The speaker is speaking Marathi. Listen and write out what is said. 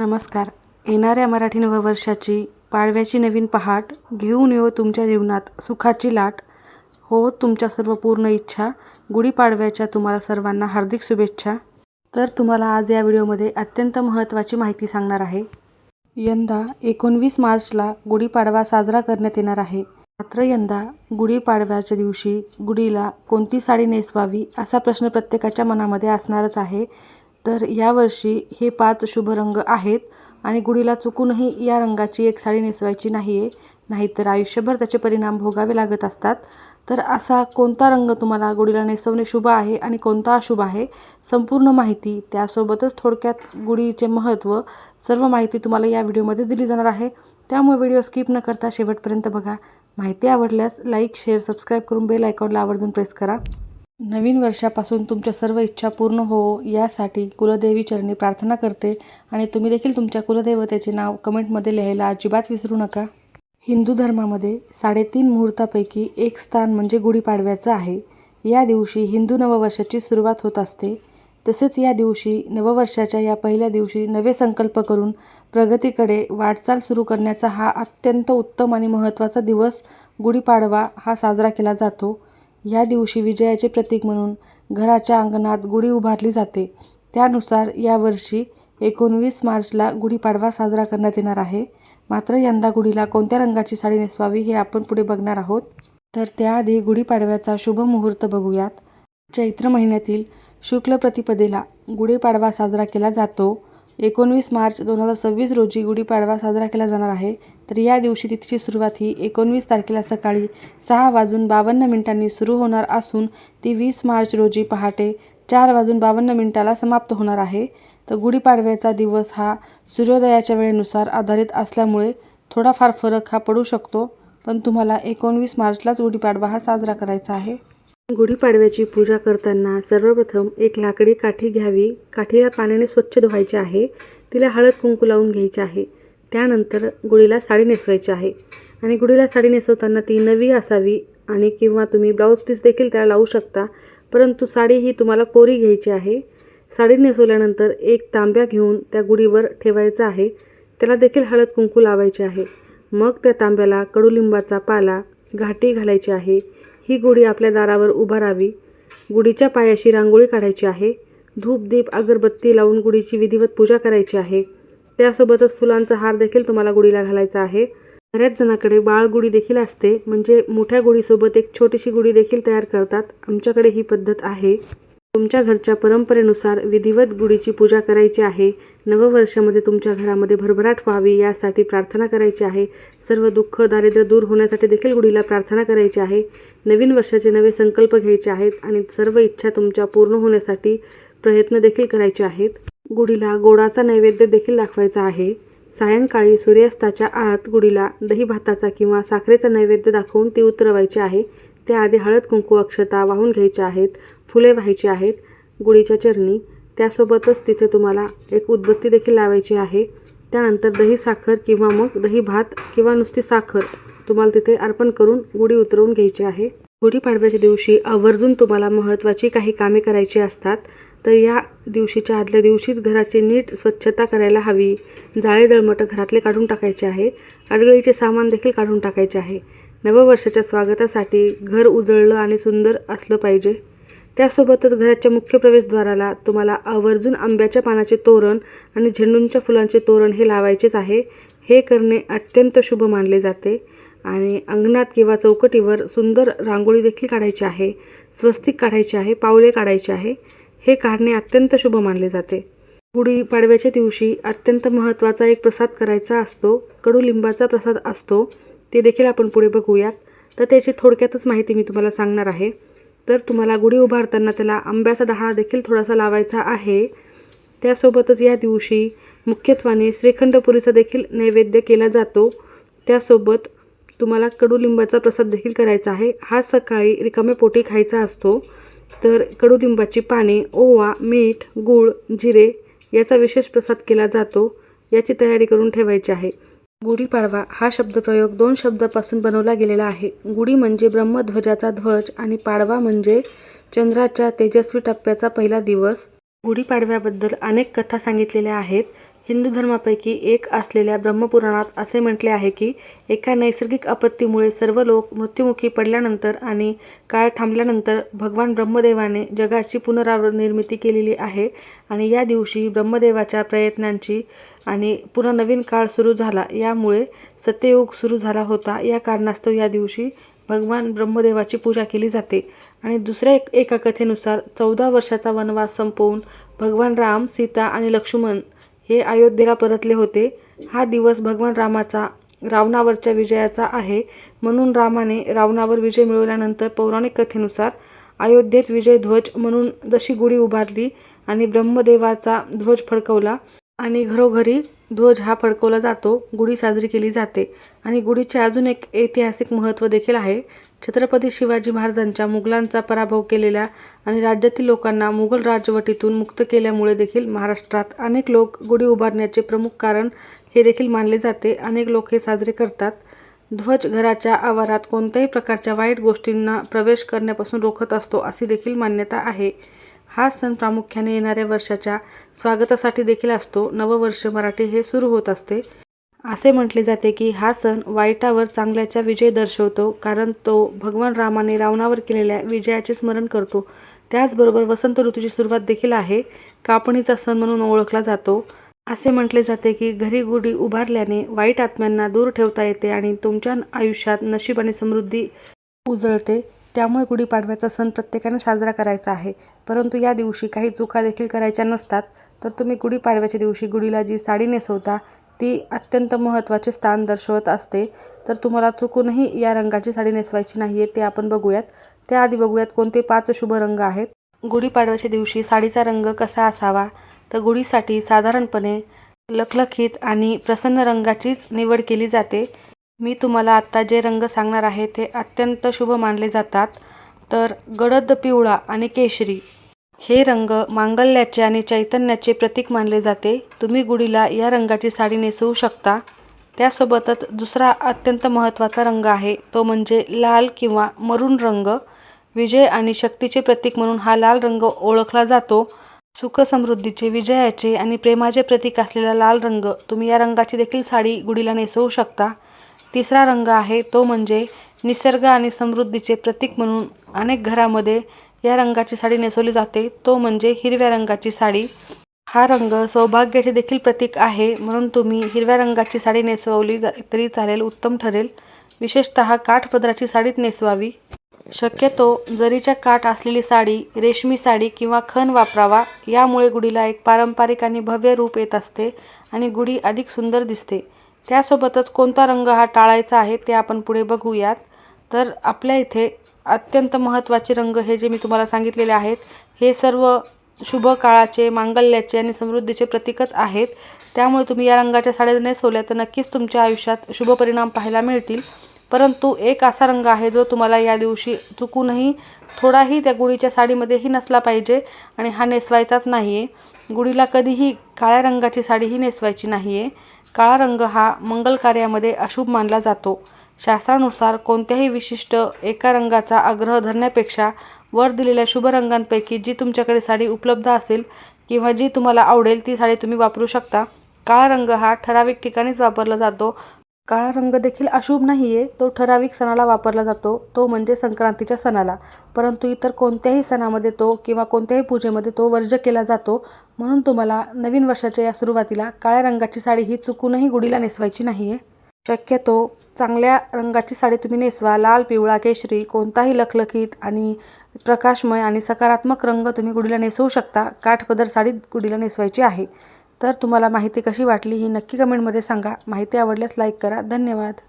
नमस्कार. येणाऱ्या मराठी नववर्षाची पाडव्याची नवीन पहाट घेऊन येऊ तुमच्या जीवनात सुखाची लाट. हो तुमच्या सर्व पूर्ण इच्छा. गुढीपाडव्याच्या तुम्हाला सर्वांना हार्दिक शुभेच्छा. तर तुम्हाला आज या व्हिडिओमध्ये अत्यंत महत्त्वाची माहिती सांगणार आहे. यंदा 19 मार्चला गुढीपाडवा साजरा करण्यात येणार आहे. मात्र यंदा गुढीपाडव्याच्या दिवशी गुढीला कोणती साडी नेसवावी असा प्रश्न प्रत्येकाच्या मनामध्ये असणारच आहे. तर यावर्षी हे 5 शुभ रंग आहेत आणि गुढीला चुकूनही या रंगाची एक साडी नेसवायची नाही आहे, नाहीतर आयुष्यभर त्याचे परिणाम भोगावे लागत असतात. तर असा कोणता रंग तुम्हाला गुढीला नेसवणे शुभ आहे आणि कोणता अशुभ आहे, संपूर्ण माहिती त्यासोबतच थोडक्यात गुढीचे महत्त्व, सर्व माहिती तुम्हाला या व्हिडिओमध्ये दिली जाणार आहे. त्यामुळे व्हिडिओ स्किप न करता शेवटपर्यंत बघा. माहिती आवडल्यास लाईक, शेअर, सबस्क्राईब करून बेल आयकॉनला आवर्जून प्रेस करा. नवीन वर्षापासून तुमच्या सर्व इच्छा पूर्ण हो यासाठी कुलदेवी चरणी प्रार्थना करते आणि तुम्ही देखील तुमच्या कुलदेवतेचे नाव कमेंटमध्ये लिहायला अजिबात विसरू नका. हिंदू धर्मामध्ये 3.5 मुहूर्तापैकी एक स्थान म्हणजे गुढीपाडव्याचं आहे. या दिवशी हिंदू नववर्षाची सुरुवात होत असते. तसेच या दिवशी नववर्षाच्या या पहिल्या दिवशी नवे संकल्प करून प्रगतीकडे वाटचाल सुरू करण्याचा हा अत्यंत उत्तम आणि महत्त्वाचा दिवस गुढीपाडवा हा साजरा केला जातो. या दिवशी विजयाचे प्रतीक म्हणून घराच्या अंगणात गुढी उभारली जाते. त्यानुसार यावर्षी 19 मार्चला गुढीपाडवा साजरा करण्यात येणार आहे. मात्र यंदा गुढीला कोणत्या रंगाची साडी नेसवावी हे आपण पुढे बघणार आहोत. तर त्याआधी गुढीपाडव्याचा शुभ मुहूर्त बघूयात. चैत्र महिन्यातील शुक्ल प्रतिपदेला गुढीपाडवा साजरा केला जातो. 19 मार्च 2026 रोजी गुढीपाडवा साजरा केला जाणार आहे. तर या दिवशी तिथीची सुरुवात ही 19 तारखेला सकाळी 6:52 सुरू होणार असून ती 20 मार्च रोजी पहाटे 4:52 समाप्त होणार आहे. तर गुढीपाडव्याचा दिवस हा सूर्योदयाच्या वेळेनुसार आधारित असल्यामुळे थोडाफार फरक हा पडू शकतो, पण तुम्हाला 19 मार्चलाच गुढीपाडवा हा साजरा करायचा आहे. गुढीपाडव्याची पूजा करताना सर्वप्रथम एक लाकडी काठी घ्यावी. काठीला पाण्याने स्वच्छ धुवायचे आहे. तिला हळद कुंकू लावून घ्यायचे आहे. त्यानंतर गुढीला साडी नेसवायची आहे आणि गुढीला साडी नेसवताना ती नवी असावी आणि किंवा तुम्ही ब्लाऊज पीस देखील त्याला लावू शकता, परंतु साडी ही तुम्हाला कोरी घ्यायची आहे. साडी नेसवल्यानंतर एक तांब्या घेऊन त्या गुढीवर ठेवायचा आहे. त्याला देखील हळद कुंकू लावायचे आहे. मग त्या तांब्याला कडुलिंबाचा पाला, घाटी घालायची आहे. ही गुढी आपल्या दारावर उभारावी. गुढीच्या पायाशी रांगोळी काढायची आहे. धूप, दीप, अगरबत्ती लावून गुढीची विधिवत पूजा करायची आहे. त्यासोबतच फुलांचा हार देखील तुम्हाला गुढीला घालायचा आहे. बऱ्याच जणांकडे बाळ गुढी देखील असते, म्हणजे मोठ्या गुढीसोबत एक छोटीशी गुढी देखील तयार करतात. आमच्याकडे ही पद्धत आहे. तुमच्या घरच्या परंपरेनुसार विधिवत गुढीची पूजा करायची आहे. नववर्षामध्ये तुमच्या घरामध्ये भरभराट व्हावी यासाठी प्रार्थना करायची आहे. सर्व दुःख, दारिद्र्य दूर होण्यासाठी देखील गुढीला प्रार्थना करायची आहे. नवीन वर्षाचे नवे संकल्प घ्यायचे आहेत आणि सर्व इच्छा तुमच्या पूर्ण होण्यासाठी प्रयत्न देखील करायचे आहेत. गुढीला गोडाचा नैवेद्य देखील दाखवायचा आहे. सायंकाळी सूर्यास्ताच्या आत गुढीला दही भाताचा किंवा साखरेचा नैवेद्य दाखवून ती उतरवायची आहे. त्याआधी हळद कुंकू, अक्षता वाहून घ्यायच्या आहेत. फुले व्हायची आहेत गुढीच्या चरणी. त्यासोबतच तिथे तुम्हाला एक उदबत्ती देखील लावायची आहे. त्यानंतर दही साखर किंवा मग दही भात किंवा नुसती साखर तुम्हाला तिथे अर्पण करून गुढी उतरवून घ्यायची आहे. गुढीपाडव्याच्या दिवशी आवर्जून तुम्हाला महत्त्वाची काही कामे करायची असतात. तर या दिवशीच्या आदल्या दिवशीच घराची नीट स्वच्छता करायला हवी. जाळे जळमट घरातले काढून टाकायचे आहे. अडगळीचे सामान देखील काढून टाकायचे आहे. नववर्षाच्या स्वागतासाठी घर उजळलं आणि सुंदर असलं पाहिजे. त्यासोबतच घराच्या मुख्य प्रवेशद्वाराला तुम्हाला आवर्जून आंब्याच्या पानाचे तोरण आणि झेंडूंच्या फुलांचे तोरण हे लावायचेच आहे. हे करणे अत्यंत शुभ मानले जाते. आणि अंगणात किंवा चौकटीवर सुंदर रांगोळी देखील काढायची आहे. स्वस्तिक काढायचे आहे. पावले काढायचे आहे. हे काढणे अत्यंत शुभ मानले जाते. गुढीपाडव्याच्या दिवशी अत्यंत महत्त्वाचा एक प्रसाद करायचा असतो. कडुलिंबाचा प्रसाद असतो. ते देखील आपण पुढे बघूयात. तर त्याची थोडक्यातच माहिती मी तुम्हाला सांगणार आहे. तर तुम्हाला गुढी उभारताना त्याला आंब्याचा डहाळा देखील थोडासा लावायचा आहे. त्यासोबतच या दिवशी मुख्यत्वाने श्रीखंडपुरीचा देखील नैवेद्य केला जातो. त्यासोबत तुम्हाला कडुलिंबाचा प्रसाद देखील करायचा आहे. हा सकाळी रिकाम्या पोटी खायचा असतो. तर कडुलिंबाची पाने, ओवा, मीठ, गूळ, जिरे याचा विशेष प्रसाद केला जातो. याची तयारी करून ठेवायची आहे. गुढीपाडवा हा शब्दप्रयोग 2 शब्दापासून बनवला गेलेला आहे. गुढी म्हणजे ब्रह्मध्वजाचा ध्वज आणि पाडवा म्हणजे चंद्राच्या तेजस्वी टप्प्याचा पहिला दिवस. गुढीपाडव्याबद्दल अनेक कथा सांगितलेल्या आहेत. हिंदू धर्मापैकी एक असलेल्या ब्रह्मपुराणात असे म्हटले आहे की एका नैसर्गिक आपत्तीमुळे सर्व लोक मृत्युमुखी पडल्यानंतर आणि काळ थांबल्यानंतर भगवान ब्रह्मदेवाने जगाची पुनरावृत्ती केलेली आहे आणि या दिवशी ब्रह्मदेवाच्या प्रयत्नांची आणि पुन्हा नवीन काळ सुरू झाला. यामुळे सत्ययुग सुरू झाला होता. या कारणास्तव या दिवशी भगवान ब्रह्मदेवाची पूजा केली जाते. आणि दुसऱ्या एका कथेनुसार 14 वर्षाचा वनवास संपवून भगवान राम, सीता आणि लक्ष्मण हे अयोध्येला परतले होते. हा दिवस भगवान रामाचा रावणावरच्या विजयाचा आहे. म्हणून रामाने रावणावर विजय मिळवल्यानंतर पौराणिक कथेनुसार अयोध्येत विजय ध्वज म्हणून जशी गुढी उभारली आणि ब्रह्मदेवाचा ध्वज फडकवला आणि घरोघरी ध्वज हा फडकवला जातो, गुढी साजरी केली जाते. आणि गुढीचे अजून एक ऐतिहासिक महत्त्व देखील आहे. छत्रपती शिवाजी महाराजांच्या मुघलांचा पराभव केलेल्या आणि राज्यातील लोकांना मुघल राजवटीतून मुक्त केल्यामुळे देखील महाराष्ट्रात अनेक लोक गुढी उभारण्याचे प्रमुख कारण हे देखील मानले जाते. अनेक लोक हे साजरे करतात. ध्वज घराच्या आवारात कोणत्याही प्रकारच्या वाईट गोष्टींना प्रवेश करण्यापासून रोखत असतो अशी देखील मान्यता आहे. हा सण प्रामुख्याने येणाऱ्या वर्षाच्या स्वागतासाठी देखील असतो. नववर्ष मराठी हे सुरू होत असते. असे म्हटले जाते की हा सण वाईटावर चांगल्याचा विजय दर्शवतो, कारण तो भगवान रामाने रावणावर केलेल्या विजयाचे स्मरण करतो. त्याचबरोबर वसंत ऋतूची सुरुवात देखील आहे. कापणीचा सण म्हणून ओळखला जातो. असे म्हटले जाते की घरी गुढी उभारल्याने वाईट आत्म्यांना दूर ठेवता येते आणि तुमच्या आयुष्यात नशीब आणि समृद्धी उजळते. त्यामुळे गुढीपाडव्याचा सण प्रत्येकाने साजरा करायचा आहे. परंतु या दिवशी काही चुका देखील करायच्या नसतात. तर तुम्ही गुढीपाडव्याच्या दिवशी गुढीला जी साडी नेसवता ती अत्यंत महत्त्वाचे स्थान दर्शवत असते. तर तुम्हाला चुकूनही या रंगाची साडी नेसवायची नाही आहे, ते आपण बघूयात. त्याआधी बघूयात कोणते 5 शुभ रंग आहेत. गुढीपाडव्याच्या दिवशी साडीचा रंग कसा असावा? तर गुढीसाठी साधारणपणे लखलखीत आणि प्रसन्न रंगाचीच निवड केली जाते. मी तुम्हाला आत्ता जे रंग सांगणार आहे ते अत्यंत शुभ मानले जातात. तर गडद पिवळा आणि केशरी हे रंग मांगल्याचे आणि चैतन्याचे प्रतीक मानले जाते. तुम्ही गुढीला या रंगाची साडी नेसवू शकता. त्यासोबतच दुसरा अत्यंत महत्त्वाचा रंग आहे, तो म्हणजे लाल किंवा मरून रंग. विजय आणि शक्तीचे प्रतीक म्हणून हा लाल रंग ओळखला जातो. सुख समृद्धीचे, विजयाचे आणि प्रेमाचे प्रतीक असलेला लाल रंग, तुम्ही या रंगाची देखील साडी गुढीला नेसवू शकता. तिसरा रंग आहे तो म्हणजे निसर्ग आणि समृद्धीचे प्रतीक म्हणून अनेक घरामध्ये या रंगाची साडी नेसवली जाते, तो म्हणजे हिरव्या रंगाची साडी. हा रंग सौभाग्याचे देखील प्रतीक आहे, म्हणून तुम्ही हिरव्या रंगाची साडी नेसवली तरी चालेल, उत्तम ठरेल. विशेषतः काठपदराची साडीच नेसवावी. शक्यतो जरीच्या काठ असलेली साडी, रेशमी साडी किंवा खण वापरावा. यामुळे गुढीला एक पारंपरिक आणि भव्य रूप येत असते आणि गुढी अधिक सुंदर दिसते. त्यासोबतच कोणता रंग हा टाळायचा आहे ते आपण पुढे बघूयात. तर आपल्या इथे अत्यंत महत्त्वाचे रंग हे जे मी तुम्हाला सांगितलेले आहेत, हे सर्व शुभ काळाचे, मांगल्याचे आणि समृद्धीचे प्रतीकच आहेत. त्यामुळे तुम्ही या रंगाच्या साड्या नेसवल्या तर नक्कीच तुमच्या आयुष्यात शुभ परिणाम पाहायला मिळतील. परंतु एक असा रंग आहे जो तुम्हाला या दिवशी चुकूनही थोडाही त्या गुढीच्या साडीमध्येही नसला पाहिजे आणि हा नेसवायचाच नाही आहे. गुढीला कधीही काळ्या रंगाची साडीही नेसवायची नाही आहे. काळा रंग हा मंगल कार्यामध्ये अशुभ मानला जातो. शास्त्रानुसार कोणत्याही विशिष्ट एका रंगाचा आग्रह धरण्यापेक्षा वर दिलेल्या शुभ रंगांपैकी जी तुमच्याकडे साडी उपलब्ध असेल किंवा जी तुम्हाला आवडेल ती साडी तुम्ही वापरू शकता. काळा रंग हा ठराविक ठिकाणीच वापरला जातो. काळा रंग देखील अशुभ नाही आहे, तो ठराविक सणाला वापरला जातो, तो म्हणजे संक्रांतीच्या सणाला. परंतु इतर कोणत्याही सणामध्ये तो किंवा कोणत्याही पूजेमध्ये तो वर्ज्य केला जातो. म्हणून तुम्हाला नवीन वर्षाच्या या सुरुवातीला काळ्या रंगाची साडी ही चुकूनही गुढीला नेसवायची नाही आहे. शक्यतो चांगल्या रंगाची साडी तुम्ही नेसवा. लाल, पिवळा, केशरी कोणताही लखलखीत आणि प्रकाशमय आणि सकारात्मक रंग तुम्ही गुढीला नेसवू शकता. काठपदर साडी गुढीला नेसवायची आहे. तर तुम्हाला माहिती कशी वाटली ही नक्की कमेंटमध्ये सांगा. माहिती आवडल्यास लाईक करा. धन्यवाद.